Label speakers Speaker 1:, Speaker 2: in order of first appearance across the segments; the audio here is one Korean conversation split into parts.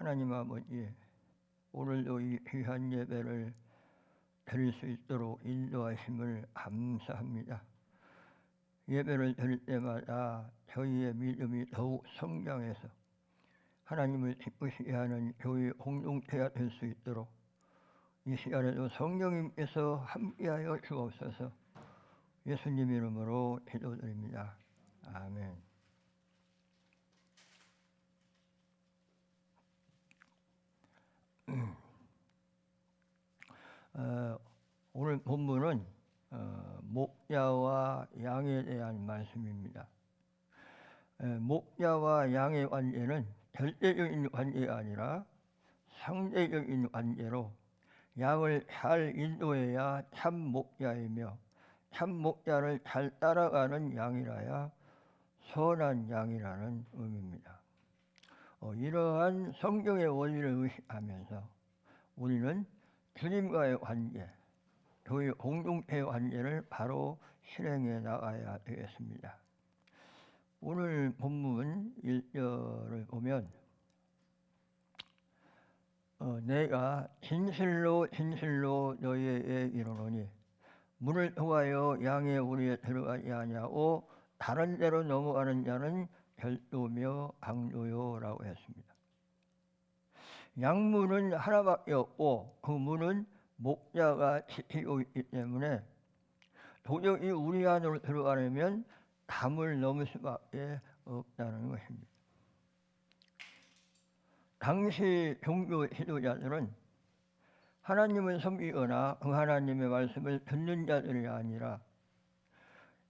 Speaker 1: 하나님 아버지, 오늘도 이 귀한 예배를 드릴 수 있도록 인도하심을 감사합니다. 예배를 드릴 때마다 저희의 믿음이 더욱 성장해서 하나님을 기쁘시게 하는 교회 공동체가 될 수 있도록 이 시간에도 성령님께서 함께하여 주옵소서. 예수님 이름으로 기도드립니다. 아멘. 오늘 본문은 목자와 양에 대한 말씀입니다. 목자와 양의 관계는 절대적인 관계가 아니라 상대적인 관계로 양을 잘 인도해야 참 목자이며 참 목자를 잘 따라가는 양이라야 선한 양이라는 의미입니다. 이러한 성경의 원리를 의식하면서 우리는 주님과의 관계, 교회 공동체의 관계를 바로 실행해 나가야 되겠습니다. 오늘 본문 1절을 보면 내가 진실로 진실로 너희에게 이르노니 문을 통하여 양의 우리에 들어가지 아니하고 다른 데로 넘어가는 자는 별도며 강도요라고 했습니다. 양문은 하나밖에 없고 그 문은 목자가 지키고 있기 때문에 도저히 우리 안으로 들어가려면 담을 넘을 수밖에 없다는 것입니다. 당시 종교 지도자들은 하나님을 섬기거나 그 하나님의 말씀을 듣는 자들이 아니라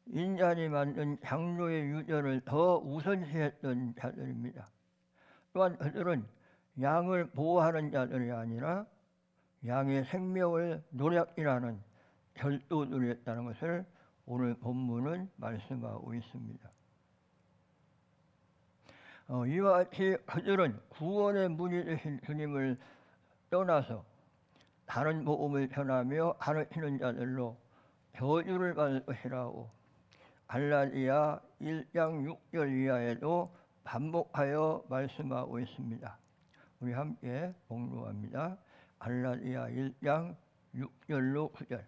Speaker 1: 인간이 만든 장로의 유전을 더 우선시했던 자들입니다. 또한 그들은 양을 보호하는 자들이 아니라 양의 생명을 노략질하는 절도들이었다는 것을 오늘 본문은 말씀하고 있습니다. 이와 같이 그들은 구원의 문이 되신 주님을 떠나서 다른 복음을 전하며 가르치는 자들로 저주를 받을 것이라고 갈라디아 1장 6절 이하에도 반복하여 말씀하고 있습니다. 우리 함께 봉독합니다. 갈라디아 1장 6절로 9절.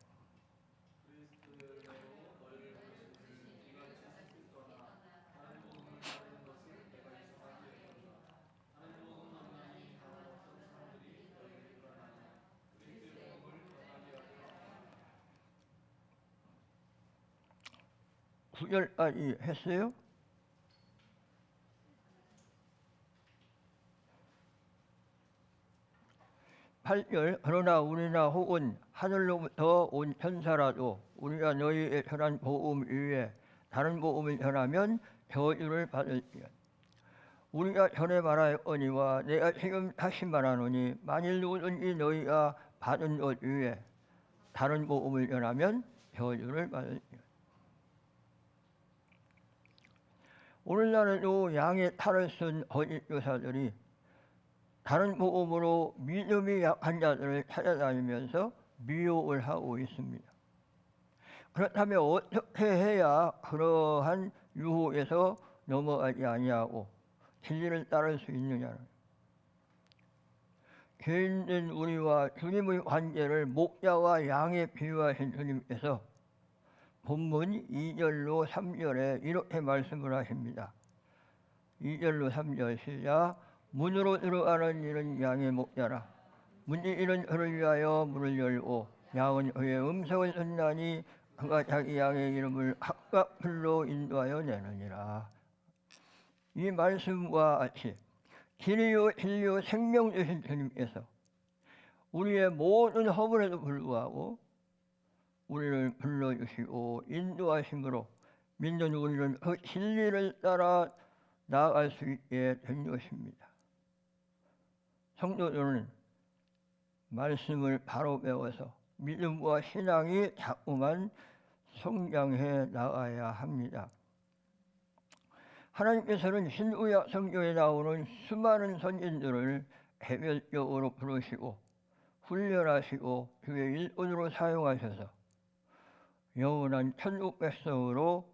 Speaker 1: 구절까지 했어요? (8절) 그러나 우리나 혹은 하늘로부터 온 천사라도 우리가 너희에게 전한 복음 위에 다른 복음을 전하면 저주를 받을지어다. 우리가 전에 말하였거니와 내가 지금 다시 말하노니 만일 누구든지 너희가 받은 것 위에 다른 복음을 전하면 저주를 받을지어다. 오늘날에도 양의 탈을 쓴 거짓 교사들이 다른 복음으로 믿음이 약한 자들을 찾아다니면서 미혹을 하고 있습니다. 그렇다면 어떻게 해야 그러한 유혹에서 넘어가지 아니하고 진리를 따를 수 있느냐는, 죄인된 우리와 주님의 관계를 목자와 양에 비유하신 주님께서 본문 2절로 3절에 이렇게 말씀을 하십니다. 2절로 3절 시작. 문으로 들어가는 이는 양의 목자라. 문지기는 그를 위하여 문을 열고 양은 그의 음성을 듣나니 그가 자기 양의 이름을 각각 불러 인도하여 내느니라. 이 말씀과 같이 진리요 진리요 생명 되신 주님께서 우리의 모든 허물에도 불구하고 우리를 불러주시고 인도하심으로 믿는 우리는 그 진리를 따라 나아갈 수 있게 된 것입니다. 성도들은 말씀을 바로 배워서 믿음과 신앙이 자꾸만 성장해 나가야 합니다. 하나님께서는 신구약 성경에 나오는 수많은 선진들을 개별적으로 부르시고 훈련하시고 그의 일꾼으로 사용하셔서 영원한 천국 백성으로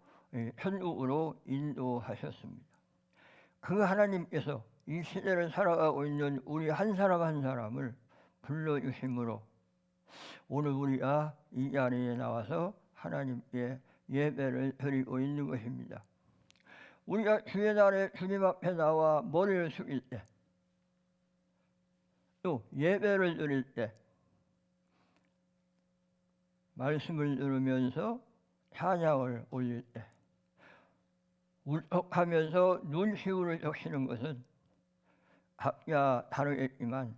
Speaker 1: 천국으로 인도하셨습니다. 그 하나님께서 이 시대를 살아가고 있는 우리 한 사람 한 사람을 불러주심으로 오늘 우리가 이 자리에 나와서 하나님께 예배를 드리고 있는 것입니다. 우리가 주의 날에 주님 앞에 나와 머리를 숙일 때, 또 예배를 드릴 때, 말씀을 들으면서 찬양을 올릴 때, 울컥하면서 눈시울을 적시는 것은 각자 다르겠지만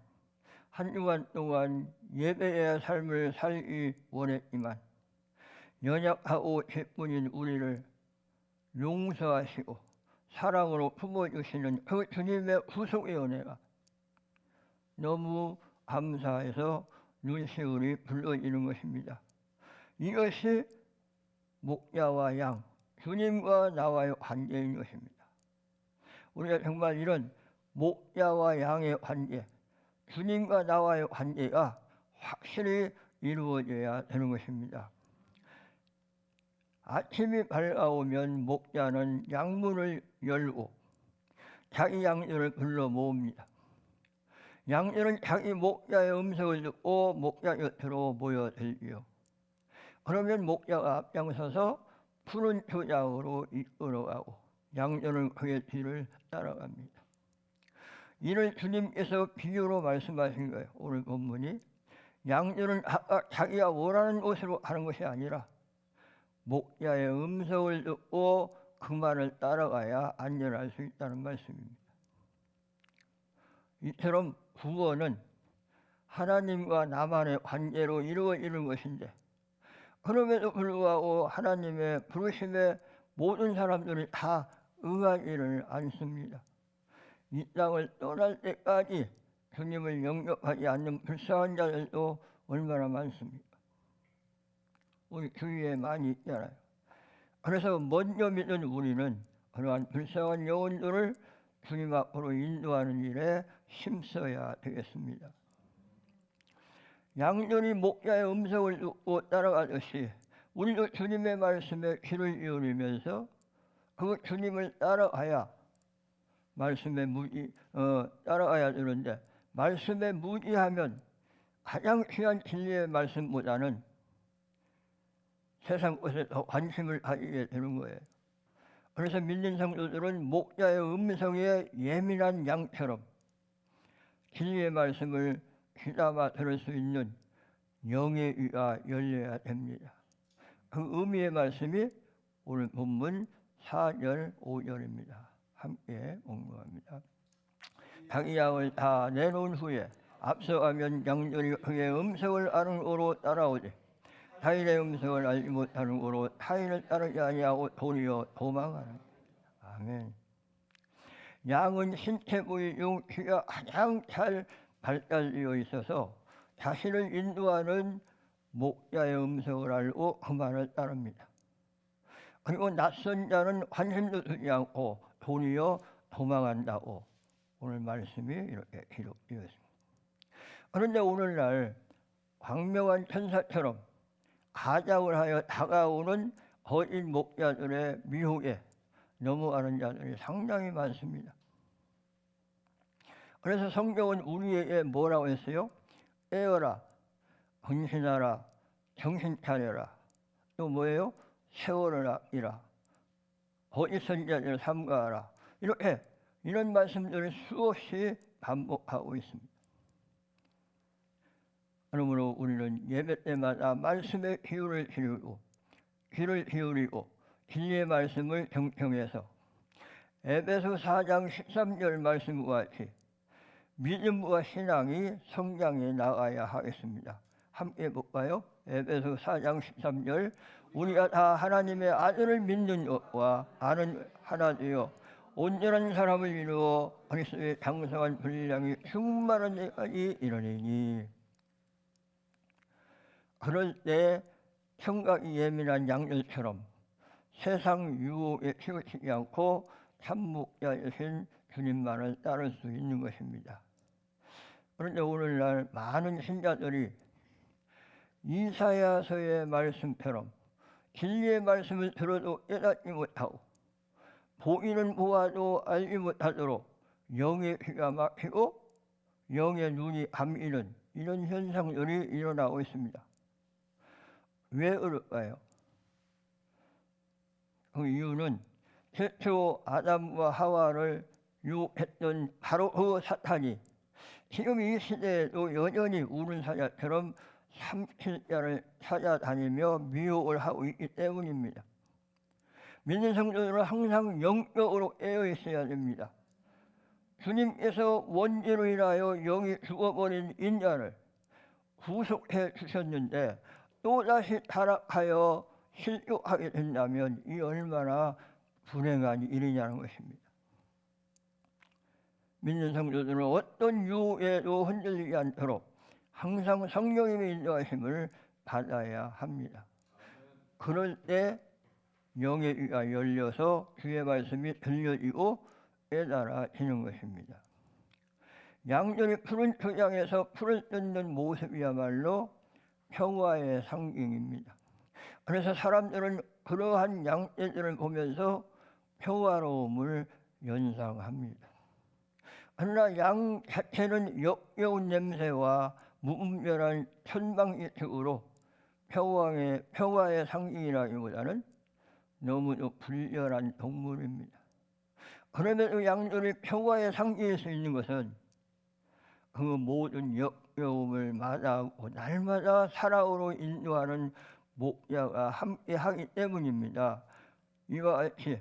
Speaker 1: 한 주간 동안 예배의 삶을 살기 원했지만 연약하고 죄뿐인 우리를 용서하시고 사랑으로 품어주시는 그 주님의 구속의 은혜가 너무 감사해서 눈시울이 붉어지는 것입니다. 이것이 목자와 양, 주님과 나와의 관계인 것입니다. 우리가 정말 이런 목자와 양의 관계, 주님과 나와의 관계가 확실히 이루어져야 되는 것입니다. 아침이 밝아오면 목자는 양문을 열고 자기 양들을 불러 모읍니다. 양들은 자기 목자의 음성을 듣고 목자 곁으로 모여들지요. 그러면 목자가 앞장서서 푸른 초장으로 이끌어가고 양들은 그의 뒤를 따라갑니다. 이를 주님께서 비유로 말씀하신 거예요. 오늘 본문이 양들은 각각 자기가 원하는 곳으로 가는 것이 아니라 목자의 음성을 듣고 그 말을 따라가야 안전할 수 있다는 말씀입니다. 이처럼 구원은 하나님과 나만의 관계로 이루어지는 것인데 그럼에도 불구하고 하나님의 부르심에 모든 사람들이 다 응하지를 않습니다. 이 땅을 떠날 때까지 주님을 영접하지 않는 불쌍한 자들도 얼마나 많습니까? 우리 주위에 많이 있잖아요. 그래서 먼저 믿는 우리는 그러한 불쌍한 영혼들을 주님 앞으로 인도하는 일에 힘써야 되겠습니다. 양들이 목자의 음성을 듣고 따라가듯이 우리도 주님의 말씀에 귀를 기울이면서 그 주님을 따라가야 따라가야 되는데 말씀에 무지하면 가장 귀한 진리의 말씀보다는 세상 것에 더 관심을 가지게 되는 거예요. 그래서 믿는 성도들은 목자의 음성에 예민한 양처럼 진리의 말씀을 귀담아 들을 수 있는 영의 귀가 열려야 됩니다. 그 의미의 말씀이 오늘 본문 4절 5절입니다. 함께 공부합니다. 자기 양을 다 내놓은 후에 앞서가면 양들이 그의 음성을 아는 오로 따라오되 타인의 음성을 알지 못하는 오로 타인을 따르지 아니하고 도리어 도망하는. 아멘. 양은 신체 부위 중 귀가 가장 잘 발달되어 있어서 자신을 인도하는 목자의 음성을 알고 그 말을 따릅니다. 그리고 낯선 자는 관심도 두지 않고 도리어 도망한다고 오늘 말씀이 이렇게 기록되었습니다. 그런데 오늘날 광명한 천사처럼 가장을 하여 다가오는 거짓 목자들의 미혹에 넘어가는 자들이 상당히 많습니다. 그래서 성경은 우리에게 뭐라고 했어요? 깨어라, 근신하라, 정신 차려라. 또 뭐예요? 세월을 아끼라, 거짓 선지자들을 삼가하라. 이렇게 이런 말씀들을 수없이 반복하고 있습니다. 그러므로 우리는 예배 때마다 말씀의 귀를 기울이고 진리의 말씀을 경청해서 에베소 4장 13절 말씀과 같이 믿음과 신앙이 성장해 나가야 하겠습니다. 함께 볼까요? 에베소 4장 13절 우리가 다 하나님의 아들을 믿는 것과 아는 하나 되어 온전한 사람을 이루어 그리스도의 장성한 분량이 충만한 데까지 이르리니. 그럴 때 청각이 예민한 양들처럼 세상 유혹에 치우치지 않고 참목자이신 주님만을 따를 수 있는 것입니다. 그런데 오늘날 많은 신자들이 이사야서의 말씀처럼 진리의 말씀을 들어도 깨닫지 못하고 보이는 보아도 알지 못하도록 영의 귀가 막히고 영의 눈이 감이는 이런 현상들이 일어나고 있습니다. 왜 그럴까요? 그 이유는 최초 아담과 하와를 유혹했던 바로 그 사탄이 지금 이 시대에도 여전히 우는 사자처럼 삼킬자를 찾아다니며 미혹을 하고 있기 때문입니다. 믿는 성도들은 항상 영적으로 깨어 있어야 됩니다. 주님께서 원죄로 인하여 영이 죽어버린 인자를 구속해 주셨는데 또다시 타락하여 실족하게 된다면 이 얼마나 불행한 일이냐는 것입니다. 믿는 성도들은 어떤 유혹에도 흔들리지 않도록 항상 성령님의 인도하심을 받아야 합니다. 그럴 때 영의 귀가 열려서 주의 말씀이 들려지고 깨달아지는 것입니다. 양들이 푸른 초장에서 풀을 뜯는 모습이야말로 평화의 상징입니다. 그래서 사람들은 그러한 양떼들을 보면서 평화로움을 연상합니다. 그러나 양 자체는 역겨운 냄새와 무분별한 천방지축으로 평화의 상징이라기보다는 너무도 불결한 동물입니다. 그럼에도 양들이 평화의 상징일 수 있는 것은 그 모든 역겨움을 마다하고 날마다 살아오로 인도하는 목자가 함께하기 때문입니다. 이와 같이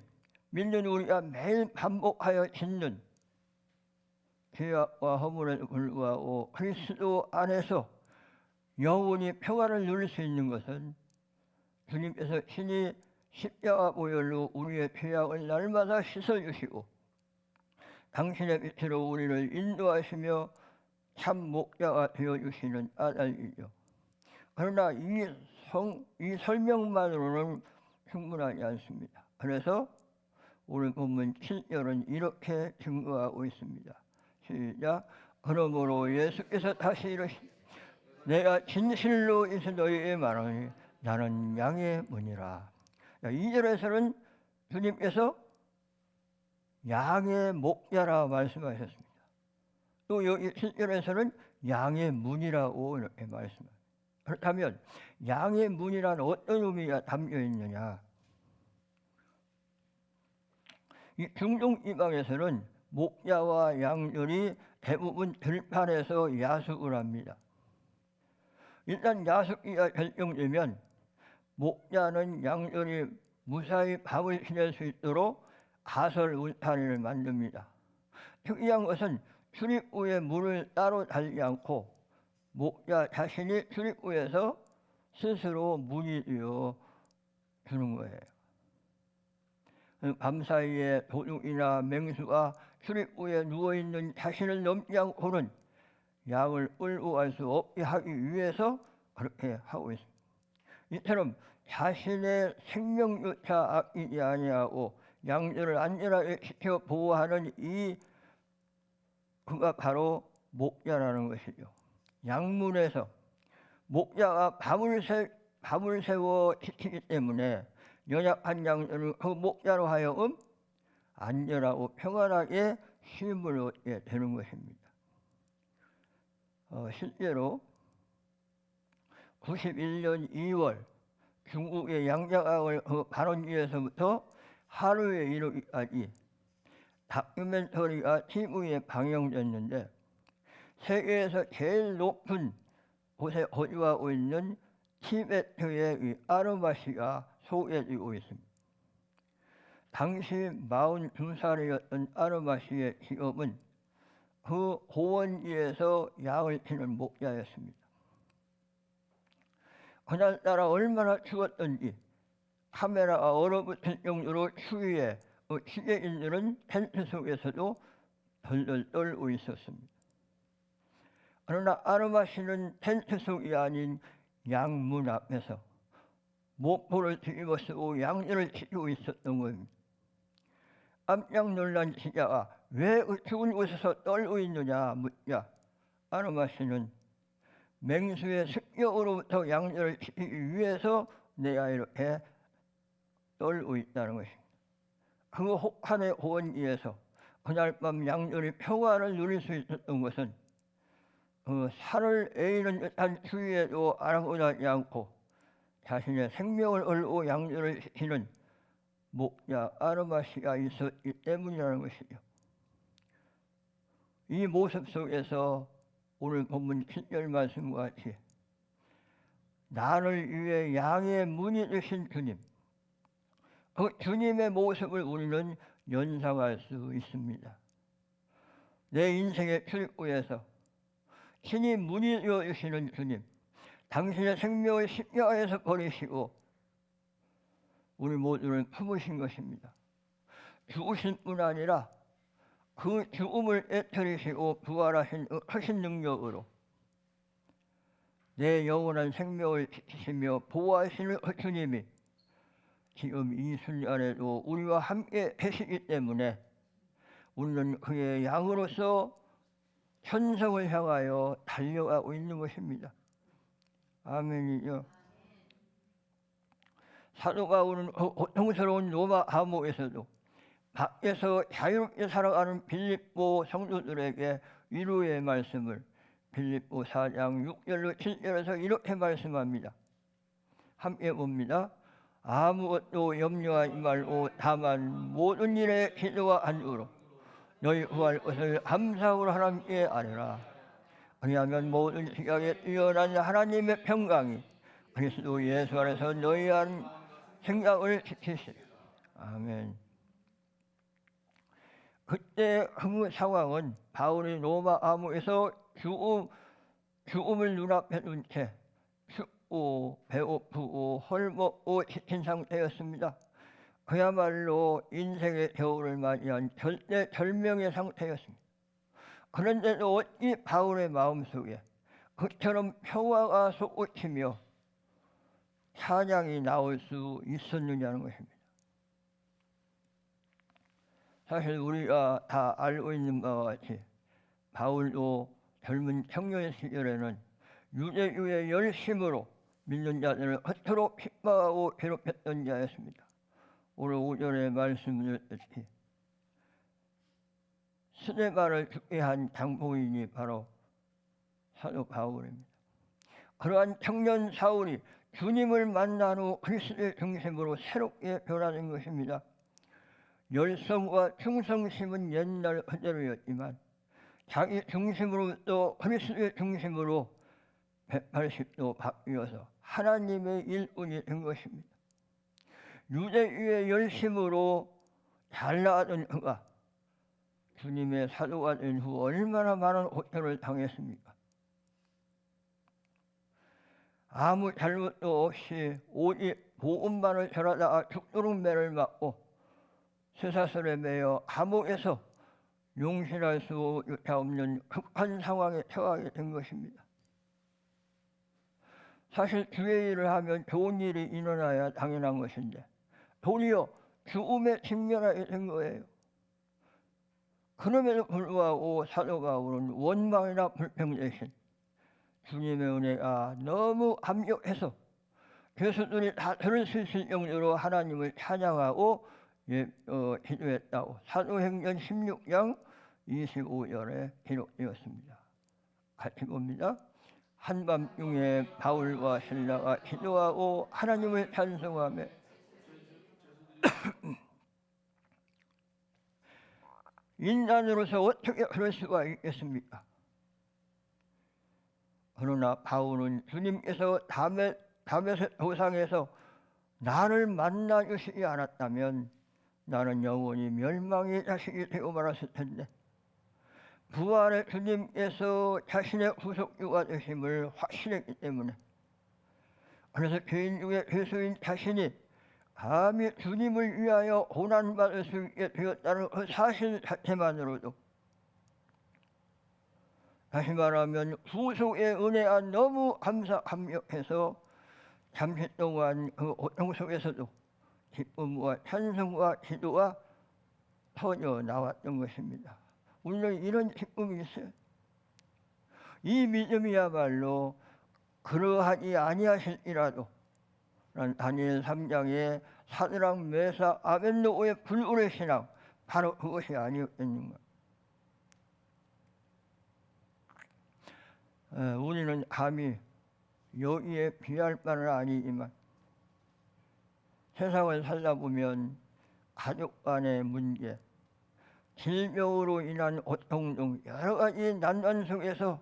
Speaker 1: 믿는 우리가 매일 반복하여 짓는 죄악과 허물에도 불구하고 그리스도 안에서 영원히 평화를 누릴 수 있는 것은 주님께서 친히 십자가 보혈로 우리의 죄악을 날마다 씻어주시고 당신의 빛으로 우리를 인도하시며 참 목자가 되어주시는 까닭이죠. 그러나 이 설명만으로는 충분하지 않습니다. 그래서 오늘 본문 7절은 이렇게 증거하고 있습니다. 시작. 그러므로 예수께서 다시 이르시되 내가 진실로 이제 너희에게 말하니 나는 양의 문이라. 2절에서는 주님께서 양의 목자라 말씀하셨습니다. 또 여기 7절에서는 양의 문이라고 이렇게 말씀합니다. 그렇다면 양의 문이란 어떤 의미가 담겨 있느냐? 이 중동 이방에서는 목자와 양들이 대부분 들판에서 야숙을 합니다. 일단 야숙기가 결정되면 목자는 양들이 무사히 밥을 지낼 수 있도록 가설 울타리를 만듭니다. 특이한 것은 출입구에 문을 따로 달지 않고 목자 자신이 출입구에서 스스로 문이 되어 주는 거예요. 밤사이에 도둑이나 맹수가 출입구에 누워있는 자신을 넘지 않고는 양을 끌고 갈 수 없게 하기 위해서 그렇게 하고 있습니다. 이처럼 자신의 생명조차 아끼지 아니하고 양들을 안전하게 지켜 보호하는 그가 바로 목자라는 것이죠. 양문에서 목자가 밤을 새워 지키기 때문에 연약한 양들을 그 목자로 하여금 안전하고 평안하게 쉼을 얻게 되는 것입니다. 실제로 91년 2월 중국의 양자강을 그 발원지에서부터 하루에 이르기까지 다큐멘터리가 TV에 방영됐는데 세계에서 제일 높은 곳에 거주하고 있는 티베트의 이 아르마시가 소개되고 있습니다. 당시 42살이었던 아르마시의 직업은 그 고원지에서 양을 치는 목자였습니다. 그날따라 얼마나 추웠던지 카메라가 얼어붙을 정도로 추위에 취재인들은 텐트 속에서도 덜덜 떨고 있었습니다. 그러나 아르마시는 텐트 속이 아닌 양문 앞에서 목포를 뒤집어 쓰고 양들을 지키고 있었던 겁니다. 깜짝 놀란 기자가 왜 추운 곳에서 떨고 있느냐 묻자 아르마시는 맹수의 습격으로부터 양들을 지키기 위해서 내가 이렇게 떨고 있다는 것입니다. 그 혹한의 고원지에서 그날 밤 양들이 평화를 누릴 수 있었던 것은 살을 에이는 듯한 추위에도 아랑곳하지 않고 자신의 생명을 걸고 양들을 지키는 목자 아르마시가 있었기 때문이라는 것이죠. 이 모습 속에서 오늘 본문 7절 말씀과 같이 나를 위해 양의 문이 되신 주님, 그 주님의 모습을 우리는 연상할 수 있습니다. 내 인생의 출입구에서 신이 문이 되어 주시는 주님, 당신의 생명을 십자가에서 버리시고 우리 모두를 품으신 것입니다. 죽으신 뿐 아니라 그 죽음을 애터리시고 부활하신 크신 능력으로 내 영원한 생명을 지키시며 보호하시는 그 주님이 지금 이 순간에도 우리와 함께 계시기 때문에 우리는 그의 양으로서 천성을 향하여 달려가고 있는 것입니다. 아멘이죠. 사도 바울은 고통스러운 로마 감옥에서도 밖에서 자유롭게 살아가는 빌립보 성도들에게 위로의 말씀을 빌립보 4장 6절로 7절에서 이렇게 말씀합니다. 함께 봅니다. 아무것도 염려하지 말고 다만 모든 일에 기도와 간구로 너희 구할 것을 감사함으로 하나님께 아뢰라. 왜냐하면 모든 지각에 뛰어난 하나님의 평강이 그리스도 예수 안에서 너희 한 생각을 지키시리. 아멘. 그때 그 상황은 바울이 로마 감옥에서 죽음을 눈앞에 둔 채 춥고 배고프고 헐벗고 지친 상태였습니다. 그야말로 인생의 겨울을 맞이한 절대 절명의 상태였습니다. 그런데도 어찌 바울의 마음속에 그처럼 평화가 솟구치며 찬양이 나올 수 있었느냐는 것입니다. 사실 우리가 다 알고 있는 바와 같이 바울도 젊은 청년 시절에는 유대주의 열심으로 믿는 자들을 허투루 핍박하고 괴롭혔던 자였습니다. 오늘 오전에 말씀드렸듯이 스데반을 죽게 한 장본인이 바로 사도 바울입니다. 그러한 청년 사울이 주님을 만난 후 그리스도의 중심으로 새롭게 변화된 것입니다. 열성과 충성심은 옛날 그대로였지만 자기 중심으로부터 그리스도의 중심으로 180도 바뀌어서 하나님의 일꾼이 된 것입니다. 유대주의 열심으로 잘 나가던 그가 주님의 사도가 된 후 얼마나 많은 고통을 당했습니까? 아무 잘못도 없이 오직 복음만을 전하다가 죽도록 매를 맞고 쇠사슬에 매여 감옥에서 용신할 수 없는 극한 상황에 처하게 된 것입니다. 사실 주의 일을 하면 좋은 일이 일어나야 당연한 것인데 도리어 죽음에 직면하게 된 거예요. 그럼에도 불구하고 사도 바울은 원망이나 불평 대신 주님의 은혜가 너무 감격해서 교수들이 다 들을 수 있을 정도로 하나님을 찬양하고 기도했다고 사도행전 16장 25절에 기록되었습니다. 같이 봅니다. 한밤중에 바울과 실라가 기도하고 하나님을 찬송하며 인간으로서 어떻게 그럴 수가 있겠습니까? 그러나 바울은 주님께서 다메섹 도상에서 나를 만나 주시지 않았다면 나는 영원히 멸망의 자식이 되고 말았을 텐데 부활의 주님께서 자신의 구속주가 되심을 확신했기 때문에 그래서 죄인 중에 죄수인 자신이 감히 주님을 위하여 고난받을 수 있게 되었다는 그 사실 자체만으로도 다시 말하면 구속의 은혜가 너무 감격해서 잠시 동안 그 고통 속에서도 기쁨과 찬송과 기도가 터져 나왔던 것입니다. 물론 이런 기쁨이 있어요. 이 믿음이야말로 그러하지 아니하실지라도 다니엘 3장에 사드락 메삭 아벳느고의 불굴의 신앙 바로 그것이 아니었겠는가. 우리는 감히 여기에 비할 바는 아니지만 세상을 살다 보면 가족 간의 문제, 질병으로 인한 고통 등 여러 가지 난관 속에서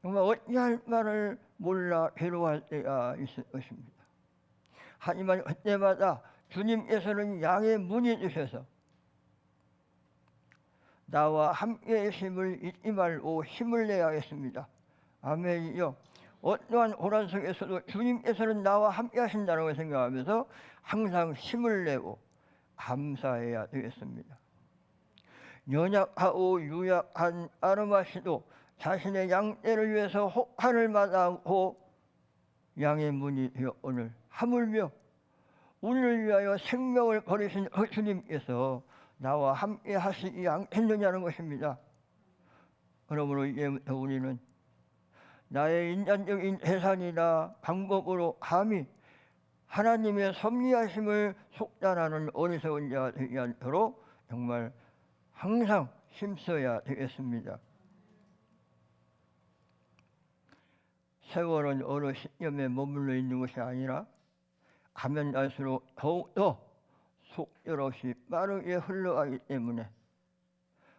Speaker 1: 정말 어찌할 바를 몰라 괴로워할 때가 있을 것입니다. 하지만 그때마다 주님께서는 양의 문이 주셔서 나와 함께 힘을 잊지 말고 힘을 내야겠습니다. 아멘이요. 어떠한 고난 속에서도 주님께서는 나와 함께 하신다고 생각하면서 항상 힘을 내고 감사해야 되겠습니다. 연약하고 유약한 아르마시도 자신의 양떼를 위해서 혹한을 마다하고 양의 문이 되어 오늘 하물며 우리를 위하여 생명을 버리신 그 주님께서 나와 함께 하시지 않겠느냐는 것입니다. 그러므로 이제부터 우리는 나의 인간적인 재산이나 방법으로 감히 하나님의 섭리하심을 속단하는 어리석은 자가 되지 않도록 정말 항상 힘써야 되겠습니다. 세월은 어느 시점에 머물러 있는 것이 아니라 가면 갈수록 더욱더 속절없이 빠르게 흘러가기 때문에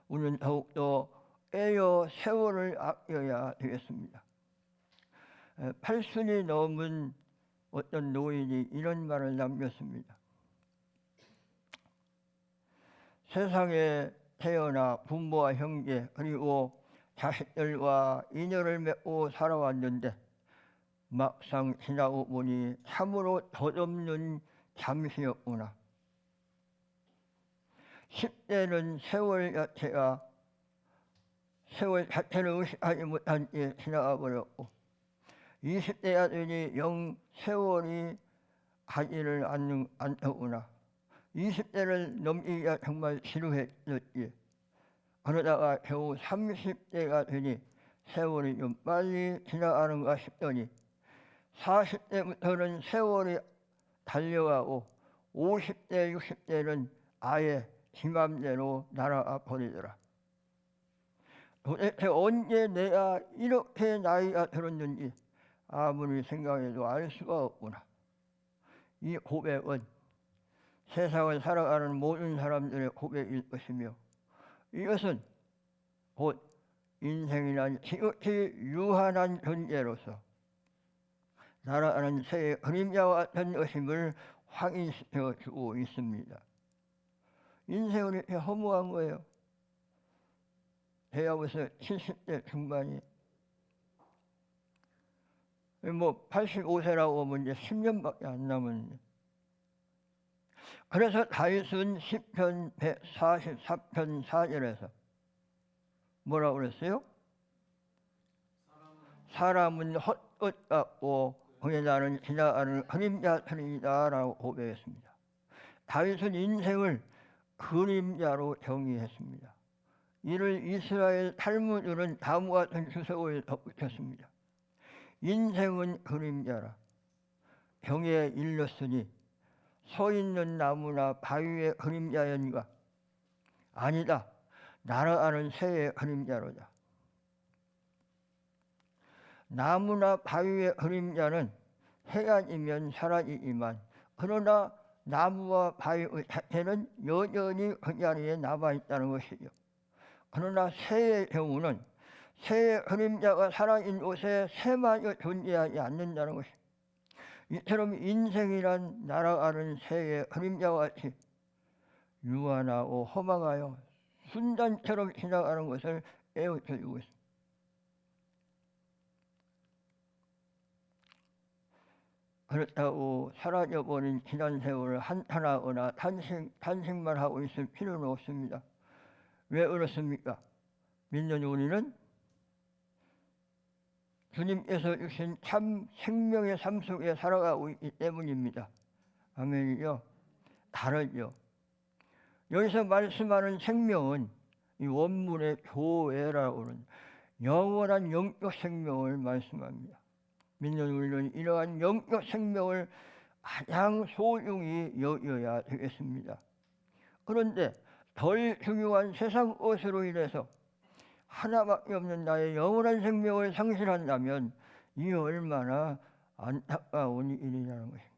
Speaker 1: 우리는 더욱더 애여 세월을 아껴야 되겠습니다. 80이 넘은 어떤 노인이 이런 말을 남겼습니다. 세상에 태어나 부모와 형제 그리고 자식들과 인연을 맺고 살아왔는데 막상 지나고 보니 참으로 덧없는 잠시였구나. 10대는 세월 자체를 의식하지 못한 채 지나가 버렸고 20대가 되니 영 세월이 가지를 않더구나. 20대를 넘기기가 정말 지루했었지. 그러다가 겨우 30대가 되니 세월이 좀 빨리 지나가는가 싶더니 40대부터는 세월이 달려가고 50대, 60대는 아예 지 맘대로 날아가 버리더라. 도대체 언제 내가 이렇게 나이가 들었는지 아무리 생각해도 알 수가 없구나. 이 고백은 세상을 살아가는 모든 사람들의 고백일 것이며 이것은 곧 인생이란 지극히 유한한 존재로서 날아가는 새의 그림자와 같은 것임을 확인시켜 주고 있습니다. 인생은 이렇게 허무한 거예요. 제가 벌써 70대 중반이 85세라고 하면 이제 10년밖에 안 남았는데 그래서 다윗은 시편 144편 4절에서 뭐라고 그랬어요? 사람은 헛것 같고 그의 나는 지나가는 그림자처럼이다 라고 고백했습니다. 다윗은 인생을 그림자로 정의했습니다. 이를 이스라엘 탈무드는 다음과 같은 주석을 덧붙였습니다. 인생은 그림자라. 병에 일렀으니 서 있는 나무나 바위의 그림자였는가? 아니다. 날아가는 새의 그림자로다. 나무나 바위의 그림자는 해안이면 사라지지만 그러나 나무와 바위의 자체는 여전히 그 자리에 남아있다는 것이죠. 그러나 새의 경우는 새의 그림자가 살아있는 곳에 새마저 존재하지 않는다는 것입니다. 이처럼 인생이란 날아가는 새의 그림자와 같이 유한하고 허망하여 순간처럼 지나가는 것을 깨우쳐주고 있습니다. 그렇다고 사라져버린 지난 세월을 한탄하거나 탄식만 하고 있을 필요는 없습니다. 왜 그렇습니까? 믿는 우리는 주님께서 주신 참 생명의 삶 속에 살아가고 있기 때문입니다. 아멘이요. 다르죠. 여기서 말씀하는 생명은 이 원문의 교회라고 하는 영원한 영적 생명을 말씀합니다. 믿는 우리는 이러한 영적 생명을 가장 소중히 여겨야 되겠습니다. 그런데 덜 중요한 세상 것으로 인해서 하나밖에 없는 나의 영원한 생명을 상실한다면 이 얼마나 안타까운 일이라는 것입니다.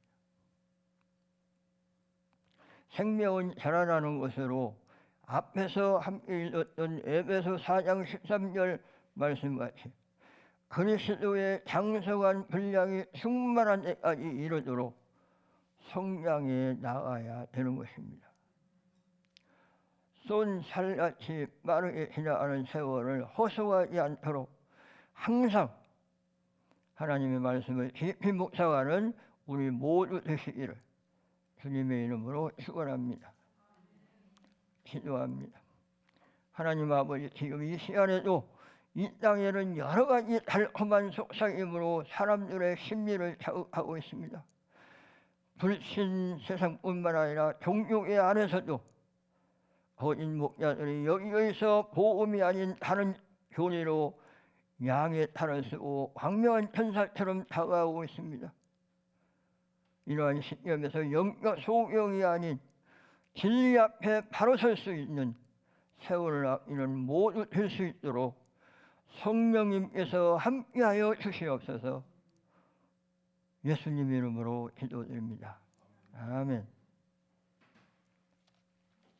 Speaker 1: 생명은 자라나는 것으로 앞에서 함께 읽었던 에베소 4장 13절 말씀같이 그리스도의 장성한 분량이 충만한 데까지 이르도록 성장해 나가야 되는 것입니다. 쏜 살같이 빠르게 지나가는 세월을 허수아지 않도록 항상 하나님의 말씀을 깊이 묵상하는 우리 모두 되시기를 주님의 이름으로 축원합니다. 기도합니다. 하나님 아버지, 지금 이 시간에도 이 땅에는 여러 가지 달콤한 속삭임으로 사람들의 심리를 자극하고 있습니다. 불신 세상뿐만 아니라 종교계 안에서도 거짓 목자들이 여기저기서 복음이 아닌 다른 교리로 양의 탈을 쓰고 광명한 천사처럼 다가오고 있습니다. 이러한 시점에서 영적 소경이 아닌 진리 앞에 바로 설 수 있는 세월을 아끼는 모두 될 수 있도록 성령님께서 함께하여 주시옵소서. 예수님 이름으로 기도드립니다. 아멘.